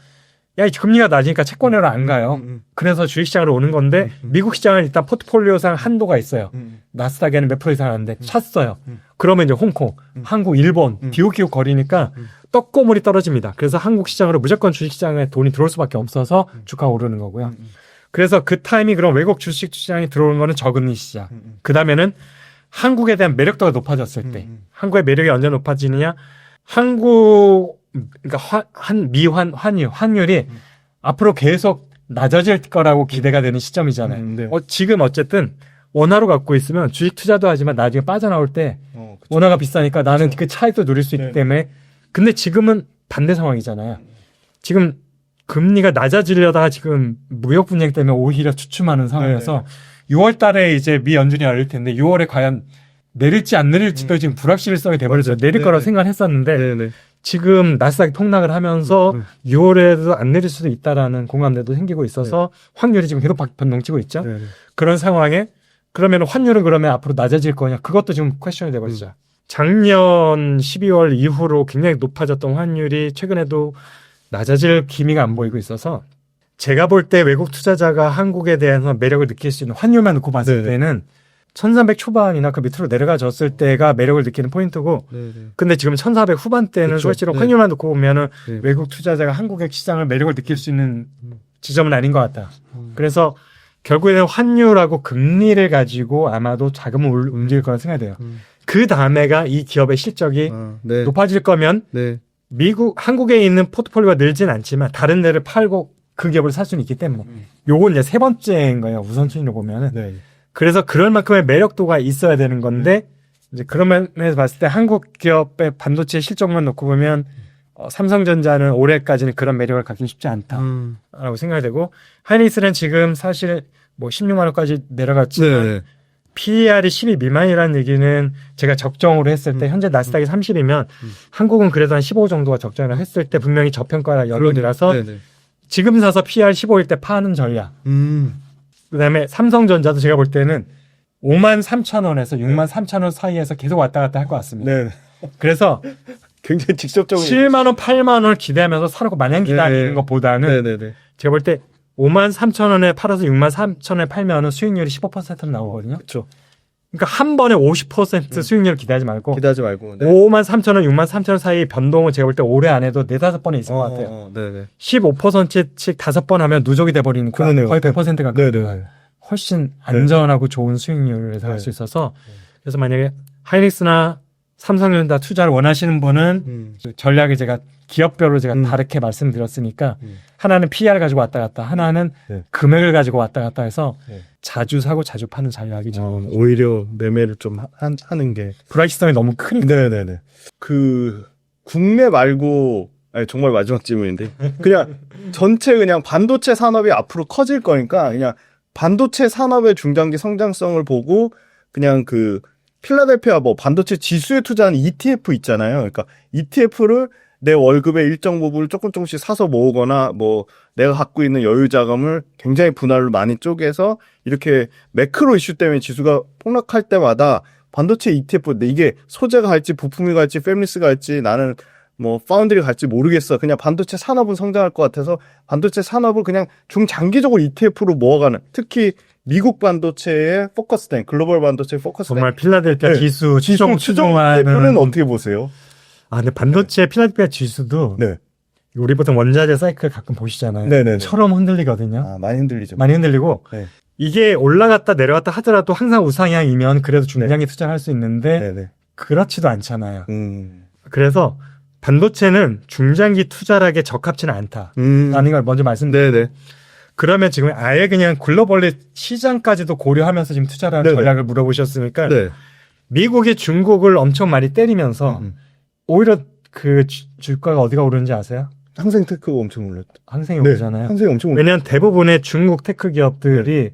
야, 이 금리가 낮으니까 채권으로 안 가요. 그래서 주식시장으로 오는 건데 미국 시장은 일단 포트폴리오상 한도가 있어요. 나스닥에는 몇 프로 이상 하는데 찼어요. 그러면 이제 홍콩, 한국, 일본 기웃기웃 거리니까 떡고물이 떨어집니다. 그래서 한국 시장으로 무조건 주식시장에 돈이 들어올 수밖에 없어서 주가가 오르는 거고요. 그래서 그 타이밍 그럼 외국 주식시장이 들어오는 거는 저금리 시장. 그 다음에는 한국에 대한 매력도가 높아졌을 때 한국의 매력이 언제 높아지느냐 그러니까 환율이 앞으로 계속 낮아질 거라고 기대가 되는 시점이잖아요. 네. 지금 어쨌든 원화로 갖고 있으면 주식 투자도 하지만 나중에 빠져나올 때 원화가 비싸니까 나는 그 차익도 누릴 수 있기 네. 때문에 근데 지금은 반대 상황이잖아요. 지금 금리가 낮아지려다가 지금 무역 분쟁 때문에 오히려 주춤하는 상황이어서 6월 달에 이제 미 연준이 열릴 텐데 6월에 과연 내릴지 안 내릴지도 지금 불확실성이 돼버렸어요. 내릴 거라고 생각했었는데 네네. 지금 나스닥이 폭락을 하면서 6월에도 안 내릴 수도 있다라는 공감대도 생기고 있어서 확률이 지금 계속 변동치고 있죠. 네네. 그런 상황에 그러면 환율은 그러면 앞으로 낮아질 거냐? 그것도 지금 퀘스천이 되버리죠. 작년 12월 이후로 굉장히 높아졌던 환율이 최근에도 낮아질 기미가 안 보이고 있어서 제가 볼 때 외국 투자자가 한국에 대해서 매력을 느낄 수 있는 환율만 놓고 봤을 네네. 때는 1300 초반이나 그 밑으로 내려가졌을 때가 매력을 느끼는 포인트고 네네. 근데 지금 1400 후반대는 그쵸. 실제로 네. 환율만 놓고 보면은 네. 외국 투자자가 한국의 시장을 매력을 느낄 수 있는 지점은 아닌 것 같다. 그래서 결국에는 환율하고 금리를 가지고 아마도 자금을 움직일 거라 생각이 돼요. 그 다음에가 이 기업의 실적이 네. 높아질 거면 네. 한국에 있는 포트폴리오가 늘진 않지만 다른 데를 팔고 그 기업을 살 수는 있기 때문에 요건 이제 세 번째인 거예요. 우선순위로 보면은. 네. 그래서 그럴 만큼의 매력도가 있어야 되는 건데 이제 그런 면에서 봤을 때 한국 기업의 반도체 실적만 놓고 보면 삼성전자는 올해까지는 그런 매력을 갖기 쉽지 않다라고 생각이 되고 하이닉스는 지금 사실 뭐 16만 원까지 내려갔지만 네. PER이 12 미만이라는 얘기는 제가 적정으로 했을 때 현재 나스닥이 30이면 한국은 그래도 한 15 정도가 적정이라 했을 때 분명히 저평가 여론이라서 네네. 지금 사서 PER 15일 때 파는 전략. 그다음에 삼성전자도 제가 볼 때는 53,000원에서 63,000원 사이에서 계속 왔다 갔다 할 것 같습니다. 네. 그래서 굉장히 직접적으로 7만 원, 8만 원을 기대하면서 사놓고 마냥 기다리는 네. 것보다는 네네네. 제가 볼 때 53,000원에 팔아서 63,000원에 팔면은 수익률이 15%는 나오거든요. 그렇죠. 그러니까 한 번에 50% 수익률을 기대하지 말고 기대하지 말고. 네. 5만 3천 원, 6만 3천 원 사이 변동은 제가 볼 때 올해 안에도 4-5번에 있을 것 같아요. 네네. 15%씩 5번 하면 누적이 돼버리니까 그러네요. 거의 100%가 네네. 훨씬 안전하고 좋은 수익률을 예상할 수 있어서 그래서 만약에 하이닉스나 삼성전자 투자를 원하시는 분은 전략을 제가 기업별로 제가 다르게 말씀드렸으니까 하나는 PER 가지고 왔다 갔다 하나는 금액을 가지고 왔다 갔다 해서 자주 사고 자주 파는 전략이 오히려 매매를 좀 하는 게 불확실성이 너무 크니까. 네네네. 그 국내 말고 아니 정말 마지막 질문인데 그냥 전체 그냥 반도체 산업이 앞으로 커질 거니까 그냥 반도체 산업의 중장기 성장성을 보고 그냥 그 필라델피아 뭐 반도체 지수에 투자하는 ETF 있잖아요. 그러니까 ETF를 내 월급의 일정 부분을 조금씩 사서 모으거나 뭐 내가 갖고 있는 여유 자금을 굉장히 분할로 많이 쪼개서 이렇게 매크로 이슈 때문에 지수가 폭락할 때마다 반도체 ETF 이게 소재가 갈지 부품이 갈지 패밀리스가 갈지 나는 뭐 파운드리 갈지 모르겠어. 그냥 반도체 산업은 성장할 것 같아서 반도체 산업을 그냥 중장기적으로 ETF로 모아가는 특히 미국 반도체에 포커스된 글로벌 반도체에 포커스된 정말 필라델피아 지수 추종하는 표는 어떻게 보세요? 아 근데 반도체 필라델피아 지수도 네. 우리 보통 원자재 사이클 가끔 보시잖아요. 네네네. 처럼 흔들리거든요. 아, 많이 흔들리죠. 많이 흔들리고 네. 이게 올라갔다 내려갔다 하더라도 항상 우상향이면 그래도 중장기 투자할 수 있는데 네네. 그렇지도 않잖아요. 음. 그래서 반도체는 중장기 투자락에 적합치는 않다라는 걸 먼저 말씀드려요. 네네. 그러면 지금 아예 그냥 글로벌리 시장까지도 고려하면서 지금 투자를 하는 네네. 전략을 물어보셨으니까 네. 미국이 중국을 엄청 많이 때리면서 오히려 그 주가가 어디가 오르는지 아세요? 항생 테크가 엄청 올랐다. 항생이 오르잖아요. 항생이 엄청 올랐다. 왜냐하면 대부분의 중국 테크 기업들이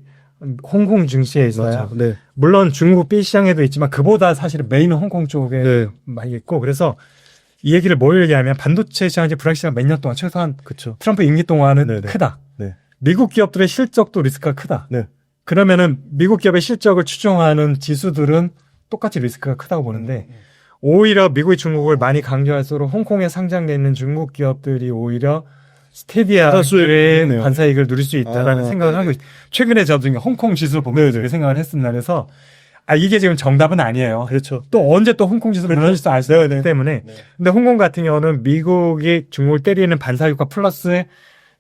홍콩 증시에 있어요. 맞아. 네. 물론 중국 B 시장에도 있지만 그보다 사실은 메인은 홍콩 쪽에 네. 많이 있고 그래서 이 얘기를 뭘 얘기하면 반도체 시장이 불확실한 몇 년 동안 최소한 그쵸. 트럼프 임기 동안은 네네. 크다. 네. 미국 기업들의 실적도 리스크가 크다. 네. 그러면은 미국 기업의 실적을 추종하는 지수들은 똑같이 리스크가 크다고 보는데 오히려 미국이 중국을 많이 강조할수록 홍콩에 상장돼 있는 중국 기업들이 오히려 스테디아의 반사이익을 누릴 수 있다라는 생각을 하고 있어요. 최근에 저도 홍콩 지수를 보면서 그 생각을 했습니다. 그래서 이게 지금 정답은 아니에요. 그렇죠. 또 언제 또 홍콩 지수가 무너질지 알 수 없기 때문에. 근데 홍콩 같은 경우는 미국이 중국을 때리는 반사효과 플러스에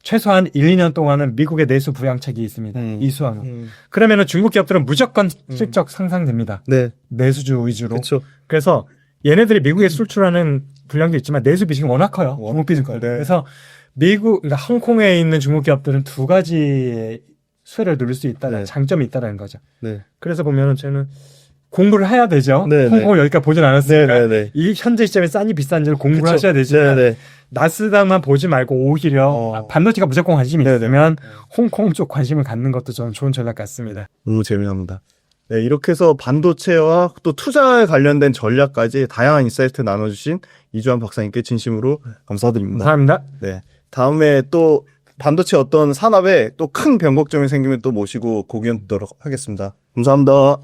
최소한 1, 2년 동안은 미국의 내수 부양책이 있습니다. 이수하는. 그러면은 중국 기업들은 무조건 실적 상상됩니다. 네. 내수주 위주로. 그렇죠. 그래서 얘네들이 미국에 수출하는 분량도 있지만 내수 비중이 워낙 커요. 중국 비중이. 네. 그래서 그러니까 홍콩에 있는 중국 기업들은 두 가지의 수혜를 누릴 수 있다는 장점이 있다는 거죠. 네. 그래서 보면은 저는 공부를 해야 되죠. 네, 홍콩을 여기까지 보진 않았으니까 네. 이 현재 시점에 싼지 비싼지를 공부를 그쵸. 하셔야 되지만 네. 나스닥만 보지 말고 오히려 반도체가 무조건 관심이 있으면 홍콩 쪽 관심을 갖는 것도 저는 좋은 전략 같습니다. 너무 재미납니다. 네, 이렇게 해서 반도체와 또 투자에 관련된 전략까지 다양한 인사이트 나눠주신 이주환 박사님께 진심으로 감사드립니다. 감사합니다. 네. 다음에 또 반도체 어떤 산업에 또 큰 변곡점이 생기면 또 모시고 고견 듣도록 하겠습니다. 감사합니다.